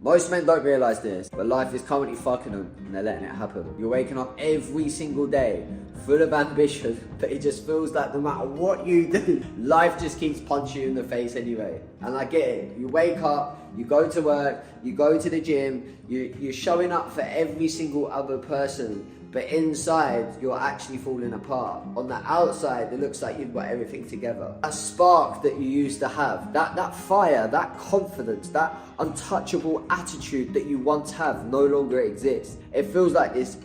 Most men don't realise this, but life is currently fucking them and they're letting it happen. You're waking up every single day full of ambition, but it just feels like no matter what you do, life just keeps punching you in the face anyway. And I get it. You wake up, you go to work, you go to the gym, you're showing up for every single other person, but inside you're actually falling apart. On the outside, it looks like you've got everything together. That spark that you used to have, that fire, that confidence, that untouchable attitude that you once have no longer exists. It feels like this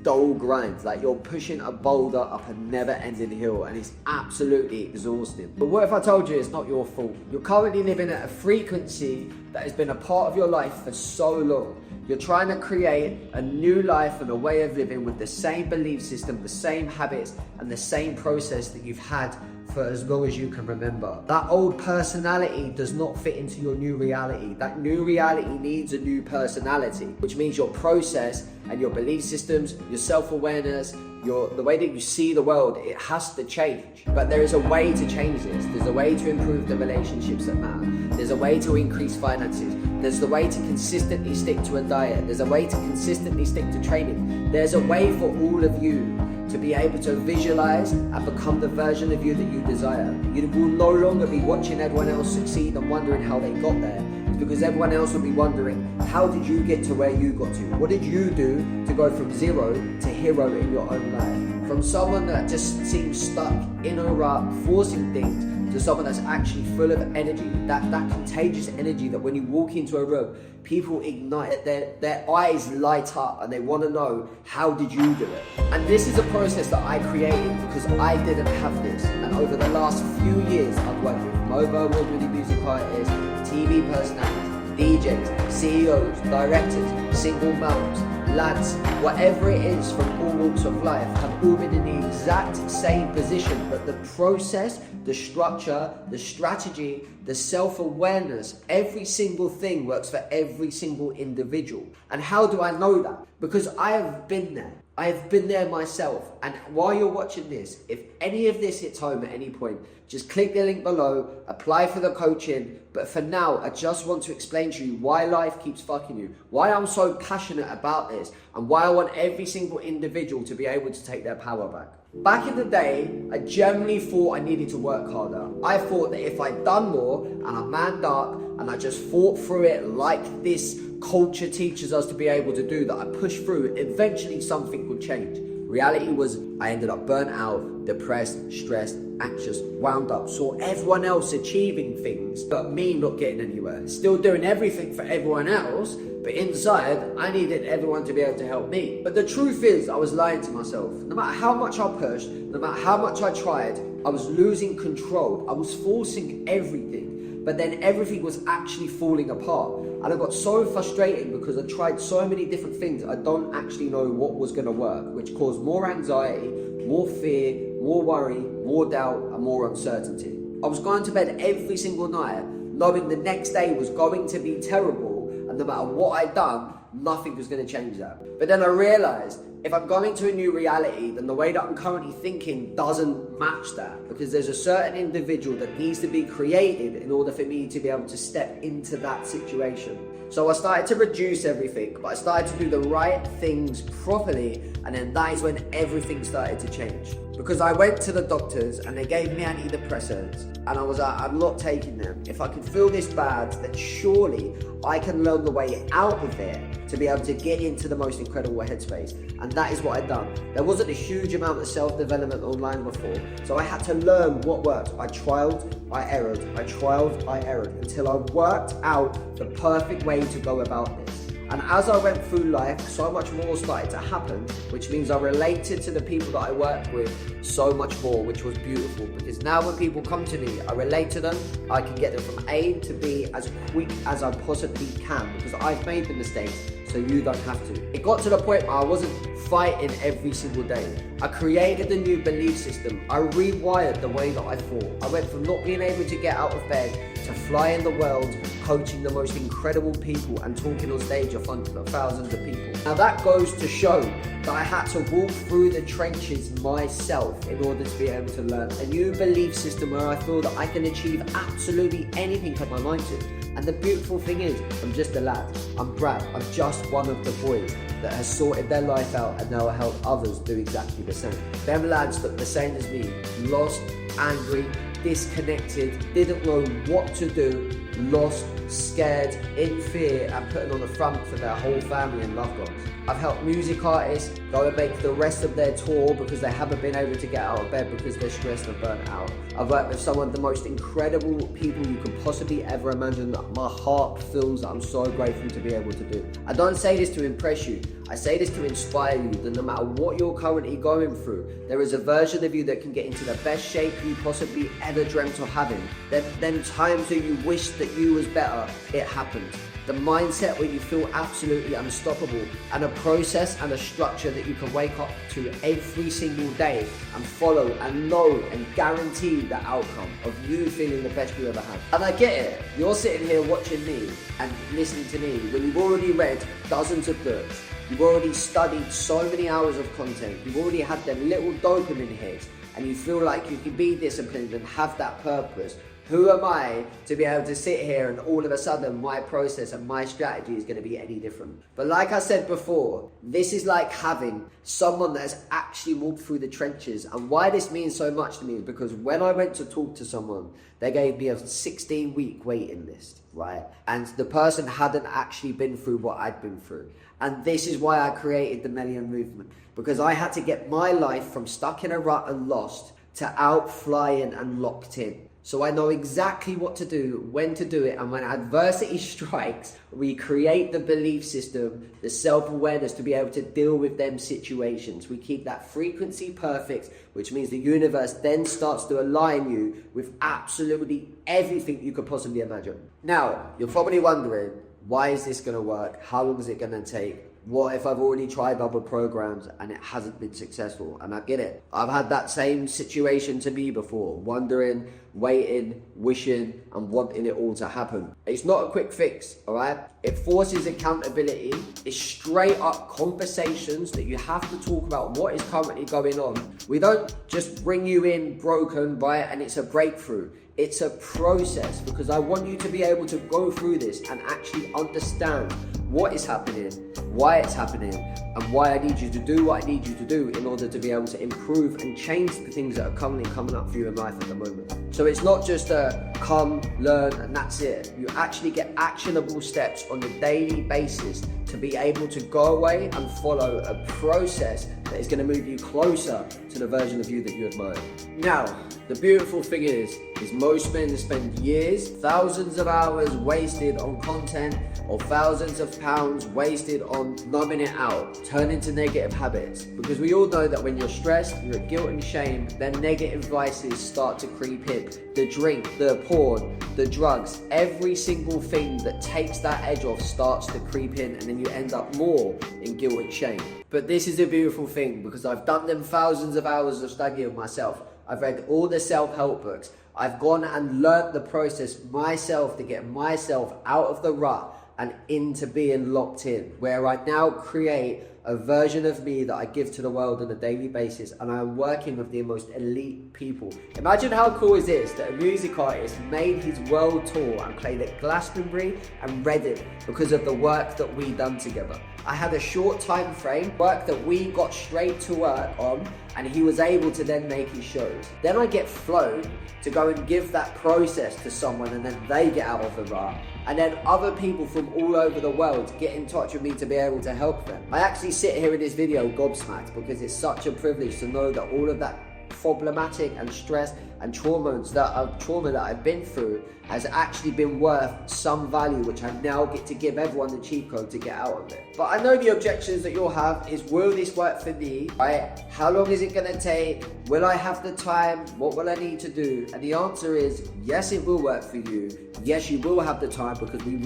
dull grind, like you're pushing a boulder up a never-ending hill, and it's absolutely exhausting. But what if I told you it's not your fault? You're currently living at a frequency that has been a part of your life for so long. You're trying to create a new life and a way of living with the same belief system, the same habits, and the same process that you've had for as long as you can remember. That old personality does not fit into your new reality. That new reality needs a new personality, which means your process and your belief systems, your self-awareness, the way that you see the world, it has to change. But there is a way to change this. There's a way to improve the relationships that matter. There's a way to increase finances. There's the way to consistently stick to a diet. There's a way to consistently stick to training. There's a way for all of you to be able to visualize and become the version of you that you desire. You will no longer be watching everyone else succeed and wondering how they got there. It's because everyone else will be wondering, how did you get to where you got to? What did you do to go from zero to hero in your own life? From someone that just seems stuck in a rut, forcing things, to someone that's actually full of energy, that contagious energy that when you walk into a room, people ignite, their eyes light up and they want to know, how did you do it? And this is a process that I created because I didn't have this. And over the last few years, I've worked with mobile award-winning music artists, TV personalities, DJs, CEOs, directors, single moms, lads, whatever it is from all walks of life, have all been in the exact same position, but the process, the structure, the strategy, the self-awareness, every single thing works for every single individual. And how do I know that? Because I have been there. I have been there myself. And while you're watching this, if any of this hits home at any point, just click the link below, apply for the coaching. But for now, I just want to explain to you why life keeps fucking you, why I'm so passionate about this, and why I want every single individual to be able to take their power back. Back in the day, I generally thought I needed to work harder. I thought that if I'd done more and I manned up and I just fought through it like this culture teaches us to be able to do, that I pushed through, eventually something would change. Reality was I ended up burnt out, depressed, stressed, anxious, wound up, saw everyone else achieving things, but me not getting anywhere. Still doing everything for everyone else, but inside, I needed everyone to be able to help me. But the truth is, I was lying to myself. No matter how much I pushed, no matter how much I tried, I was losing control. I was forcing everything, but then everything was actually falling apart. And I got so frustrated because I tried so many different things, I don't actually know what was going to work, which caused more anxiety, more fear, more worry, more doubt, and more uncertainty. I was going to bed every single night, knowing the next day was going to be terrible, and no matter what I'd done, nothing was going to change that. But then I realized, if I'm going to a new reality, then the way that I'm currently thinking doesn't match that, because there's a certain individual that needs to be created in order for me to be able to step into that situation. So I started to reduce everything, but I started to do the right things properly, and then that is when everything started to change. Because I went to the doctors and they gave me antidepressants, and I was like, I'm not taking them. If I can feel this bad, then surely I can learn the way out of it to be able to get into the most incredible headspace. And that is what I'd done. There wasn't a huge amount of self-development online before, so I had to learn what worked. I trialed, I errored, I trialed, I errored, until I worked out the perfect way to go about this. And as I went through life, so much more started to happen, which means I related to the people that I work with so much more, which was beautiful. Because now when people come to me, I relate to them, I can get them from A to B as quick as I possibly can, because I've made the mistakes, so you don't have to. It got to the point where I wasn't fighting every single day. I created a new belief system. I rewired the way that I thought. I went from not being able to get out of bed to flying the world, coaching the most incredible people and talking on stage in front of thousands of people. Now that goes to show that I had to walk through the trenches myself in order to be able to learn a new belief system where I feel that I can achieve absolutely anything I put my mind to. And the beautiful thing is, I'm just a lad. I'm Brad. I'm just one of the boys that has sorted their life out and now help others do exactly the same. Them lads look the same as me, lost, angry, disconnected, didn't know what to do, lost, scared, in fear, and putting on the front for their whole family and loved ones. I've helped music artists go and make the rest of their tour because they haven't been able to get out of bed because they're stressed and burnt out. I've worked with some of the most incredible people you could possibly ever imagine. My heart fills that I'm so grateful to be able to do. I don't say this to impress you. I say this to inspire you that no matter what you're currently going through, there is a version of you that can get into the best shape you possibly ever dreamt of having. Then times that you wish that you was better, it happened. The mindset where you feel absolutely unstoppable, and a process and a structure that you can wake up to every single day and follow and know and guarantee the outcome of you feeling the best you ever had. And I get it, you're sitting here watching me and listening to me when you've already read dozens of books, you've already studied so many hours of content, you've already had them little dopamine hits, and you feel like you can be disciplined and have that purpose. Who am I to be able to sit here and all of a sudden my process and my strategy is going to be any different? But like I said before, this is like having someone that has actually walked through the trenches. And why this means so much to me is because when I went to talk to someone, they gave me a 16-week waiting list, right? And the person hadn't actually been through what I'd been through. And this is why I created the Million Movement, because I had to get my life from stuck in a rut and lost to out flying and locked in. So I know exactly what to do, when to do it, and when adversity strikes, we create the belief system, the self-awareness to be able to deal with them situations. We keep that frequency perfect, which means the universe then starts to align you with absolutely everything you could possibly imagine. Now, you're probably wondering, why is this going to work? How long is it going to take? What if I've already tried other programs and it hasn't been successful? And I get it. I've had that same situation to me before, wondering, waiting, wishing, and wanting it all to happen. It's not a quick fix, all right? It forces accountability. It's straight up conversations that you have to talk about what is currently going on. We don't just bring you in broken, right? And it's a breakthrough. It's a process, because I want you to be able to go through this and actually understand what is happening, why it's happening, and why I need you to do what I need you to do in order to be able to improve and change the things that are currently coming up for you in life at the moment. So it's not just a come, learn, and that's it. You actually get actionable steps on a daily basis to be able to go away and follow a process that is going to move you closer to the version of you that you admire. Now, the beautiful thing is most men spend years, thousands of hours wasted on content, or thousands of pounds wasted on numbing it out, turning to negative habits. Because we all know that when you're stressed, you're at guilt and shame, then negative vices start to creep in. The drink, the porn, the drugs, every single thing that takes that edge off starts to creep in, and then you end up more in guilt and shame. But this is a beautiful thing, because I've done them thousands of hours of studying myself. I've read all the self-help books. I've gone and learnt the process myself to get myself out of the rut and into being locked in, where I now create a version of me that I give to the world on a daily basis, and I'm working with the most elite people. Imagine how cool is this, that a music artist made his world tour and played at Glastonbury and Reading because of the work that we done together. I had a short time frame, work that we got straight to work on, and he was able to then make his shows. Then I get flown to go and give that process to someone, and then they get out of the rut. And then other people from all over the world get in touch with me to be able to help them. I actually sit here in this video gobsmacked, because it's such a privilege to know that all of that problematic and stress and trauma that I've been through has actually been worth some value, which I now get to give everyone the cheat code to get out of it. But I know the objections that you'll have is, will this work for me, right? How long is it gonna take? Will I have the time? What will I need to do? And the answer is, yes, it will work for you. Yes, you will have the time, because we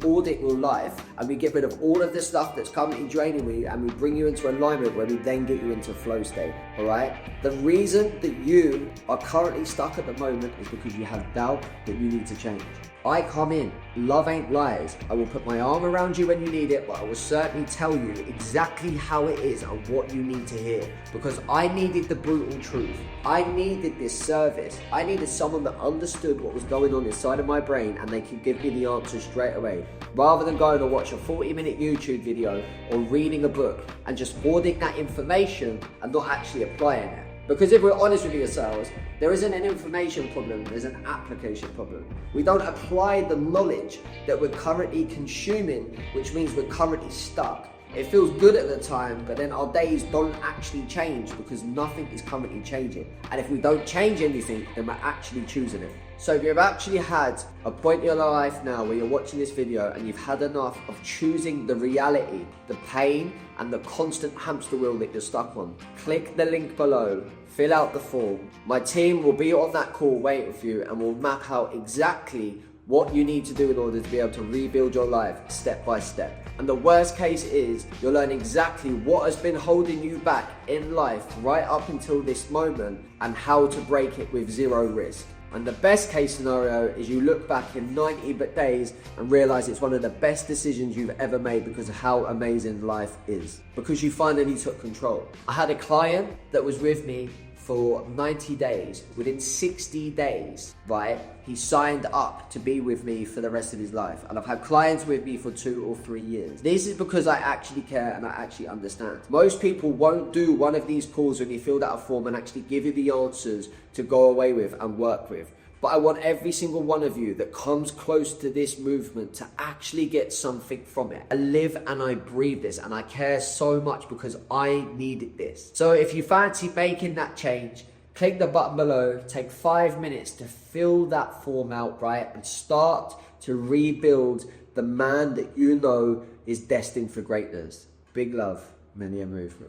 audit your life and we get rid of all of the stuff that's currently draining you, and we bring you into alignment where we then get you into flow state, all right? The reason that you are currently stuck at the moment is because you have doubt that you need to change. I come in, love ain't lies. I will put my arm around you when you need it, but I will certainly tell you exactly how it is and what you need to hear. Because I needed the brutal truth. I needed this service. I needed someone that understood what was going on inside of my brain and they could give me the answers straight away. Rather than going to watch a 40-minute YouTube video or reading a book and just hoarding that information and not actually applying it. Because if we're honest with yourselves, there isn't an information problem, there's an application problem. We don't apply the knowledge that we're currently consuming, which means we're currently stuck. It feels good at the time, but then our days don't actually change because nothing is currently changing. And if we don't change anything, then we're actually choosing it. So if you've actually had a point in your life now where you're watching this video and you've had enough of choosing the reality, the pain, and the constant hamster wheel that you're stuck on, click the link below, fill out the form. My team will be on that call waiting for you and will map out exactly what you need to do in order to be able to rebuild your life step by step. And the worst case is you'll learn exactly what has been holding you back in life right up until this moment and how to break it with zero risk. And the best case scenario is you look back in 90 days and realize it's one of the best decisions you've ever made because of how amazing life is. Because you finally took control. I had a client that was with me for 90 days. Within 60 days, right, he signed up to be with me for the rest of his life. And I've had clients with me for 2 or 3 years. This is because I actually care and I actually understand. Most people won't do one of these calls when you filled out a form and actually give you the answers to go away with and work with. But I want every single one of you that comes close to this movement to actually get something from it. I live and I breathe this and I care so much because I needed this. So if you fancy making that change, click the button below, take 5 minutes to fill that form out, right? And start to rebuild the man that you know is destined for greatness. Big love, Many a Movement.